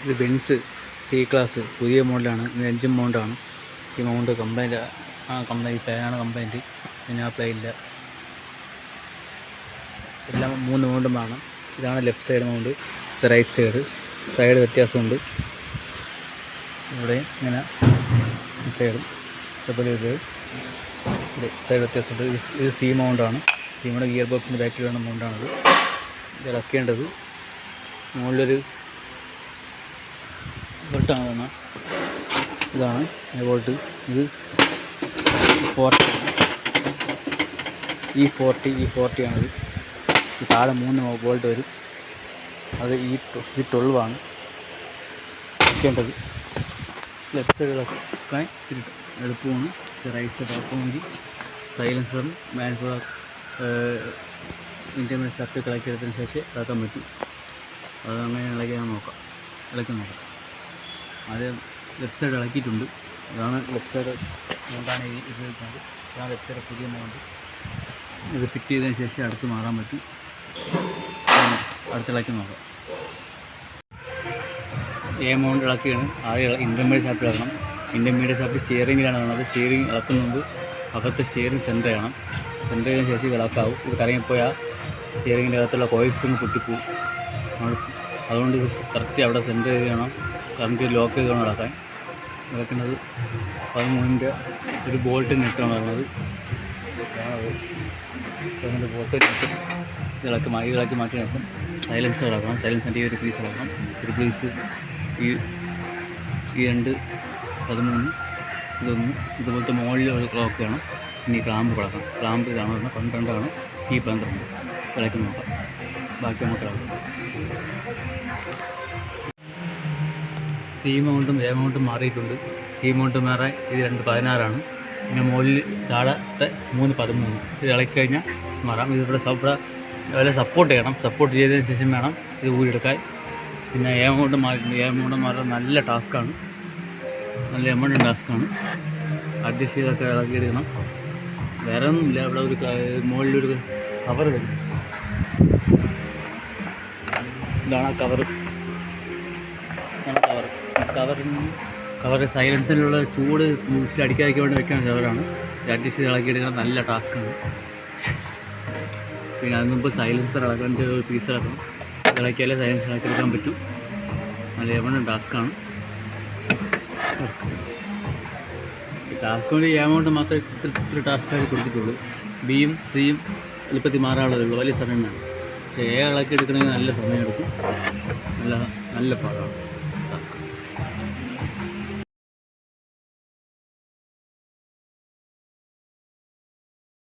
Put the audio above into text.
ഇത് Benz C class പുതിയ മോഡലാണ്. ഇത് എഞ്ചിൻ മൗണ്ടാണ്. ഈ മൗണ്ട് കംപ്ലൈൻറ്റ് ഈ പ്ലെയിനാണ് കംപ്ലൈൻറ്റ്. പിന്നെ ആ പ്ലെയിനില്ല. എല്ലാം 3 മൗണ്ടും വേണം. ഇതാണ് ലെഫ്റ്റ് സൈഡ് മൗണ്ട്, ഇത് റൈറ്റ് സൈഡ് വ്യത്യാസമുണ്ട്. ഇവിടെ ഇങ്ങനെ ഈ സൈഡും അതുപോലെ ഇത് സൈഡ് വ്യത്യാസമുണ്ട്. ഇത് സി മൗണ്ടാണ്. നമ്മുടെ ഗിയർ ബോക്സിൻ്റെ ബാക്കിൽ വേണ്ട മൗണ്ടാണത്. ഇത് ഇളക്കേണ്ടത് മുകളിലൊരു ബോൾട്ടാണ് പറഞ്ഞാൽ ഇതാണ് ബോൾട്ട്. ഇത് 40 E40 ആണത്. താഴെ 3 ബോൾട്ട് വരും. അത് ഈ 12 ആണ് വയ്ക്കേണ്ടത്. ലെഫ്റ്റ് സൈഡ് ഇളക്കാൻ എളുപ്പമാണ്. റൈറ്റ് സൈഡ് ഇളക്കണമെങ്കിൽ സൈലൻസറും മാനുഫാക്ചർ ഇൻ്റർമീഡിയറ്റ് ഷാഫ്റ്റ് ഇളക്കിയെടുത്തതിന് ശേഷം ഇളക്കാൻ പറ്റും. അതങ്ങനെ ഇളക്കി നോക്കാം. ആദ്യം ലെഫ്റ്റ് സൈഡ് ഇളക്കിയിട്ടുണ്ട്. ഇതാണ് ലെഫ്റ്റ് സൈഡ് മൗണ്ടാണ് ഇത് വെക്കുന്നത്. ഇതാണ് ലെഫ്റ്റ് സൈഡ് പുതിയ മൗണ്ട്. ഇത് ഫിറ്റ് ചെയ്തതിന് ശേഷം അടുത്ത് മാറാൻ പറ്റും. അടുത്ത് നോക്കാം. എ മൗണ്ട് ഇളക്കിയാണ്. ആദ്യം ഇൻ്റർമീഡിയറ്റ് ഷാഫ്റ്റ് ഇളക്കണം. ഇൻ്റർമീഡിയറ്റ് ഷാഫ്റ്റ് സ്റ്റിയറിങ്ങിലാണ് ഉള്ളത്. സ്റ്റിയറിങ് ഇളക്കുന്നത് അകത്ത് സ്റ്റിയറിങ് സെൻറ്റർ ചെയ്യണം. സെൻറ്റർ ചെയ്തതിന് ശേഷം ഇത് ഇളക്കാവും. ഇത് കറങ്ങിപ്പോയാൽ സ്റ്റിയറിങ്ങിൻ്റെ അകത്തുള്ള കോയിൽ സ്പ്രിങ് പൊട്ടിപ്പോവും. അതുകൊണ്ട് ഇത് കറക്റ്റ് അവിടെ സെൻറ്റർ ചെയ്ത് വേണം, കറക്റ്റ് ലോക്ക് ചെയ്ത് വേണം ഇളക്കാൻ. ഇളക്കുന്നത് 13-ൻ്റെ ഒരു ബോൾട്ട് നെറ്റാണ് വരുന്നത്. ബോൾട്ട് നെറ്റ് ഇളക്കി മാറ്റിയ ശേഷം സൈലൻസർ ഇളക്കണം. സൈലൻസറിൻ്റെ ഈ ഒരു പീസ് ഇളക്കണം. ഒരു പീസ് ഈ 2 13 ഇതൊന്ന് ഇതുപോലത്തെ മുകളിൽ ഒരു ക്ലോക്ക് വേണം. ഇനി ക്ലാമ്പ് കിടക്കണം. ക്ലാമ്പ് ഇതാണ് പറഞ്ഞാൽ 12 ഈ 12 ഇളക്കി നോക്കാം. ബാക്കി നമുക്ക് ഇളക്കാം. സി മൗണ്ടും എ മൗണ്ടും മാറിയിട്ടുണ്ട്. സി മൗണ്ട് മാറാൻ ഇത് 216 പിന്നെ മുകളിൽ താഴത്തെ 313. ഇത് ഇളക്കി കഴിഞ്ഞാൽ മാറാം. ഇതിവിടെ വല്ല സപ്പോർട്ട് ചെയ്യണം. സപ്പോർട്ട് ചെയ്തതിന് ശേഷം വേണം ഇത് ഊരിയെടുക്കാൻ. പിന്നെ എ മൗണ്ട് മാറിയിട്ടുണ്ട്. എ മൗണ്ട് മാറാൻ നല്ല ടാസ്ക്കാണ്. നല്ല എമൗണ്ട് ടാസ്ക്കാണ്. അഡ്ജസ്റ്റ് ചെയ്തൊക്കെ ഇളക്കിയെടുക്കണം. വേറെ ഒന്നുമില്ല. ഇവിടെ ഒരു മുകളിലൊരു കവർ വരും. ഇതാണ് കവർ സൈലൻസിലുള്ള ചൂട് അടിക്കാതിരിക്കാൻ വേണ്ടി വെക്കാൻ കവറാണ്. അഡ്ജസ്റ്റ് ചെയ്ത് ഇളക്കിയെടുക്കണം. നല്ല ടാസ്ക്കാണ്. പിന്നെ അതിന് മുമ്പ് സൈലൻസർ ഇളക്കേണ്ട ഒരു പീസ് ഇളക്കണം. ഇളക്കിയാലേ സൈലൻസർ ഇളക്കിയെടുക്കാൻ പറ്റും. നല്ല എമൗണ്ട് ടാസ്ക്കാണ്. ടാസ്ക് കൊണ്ട് ഈ എമൗണ്ട് മാത്രമേ ഇത്ര ടാസ്ക്കായി കൊടുത്തിട്ടുള്ളൂ. ബിയും സിയും എളുപ്പത്തിൽ മാറാനുള്ളതുള്ളൂ. വലിയ സമയം വേണം. പക്ഷേ എ ഇളക്കി എടുക്കണമെങ്കിൽ നല്ല സമയമെടുക്കും. നല്ല പാടാണ്.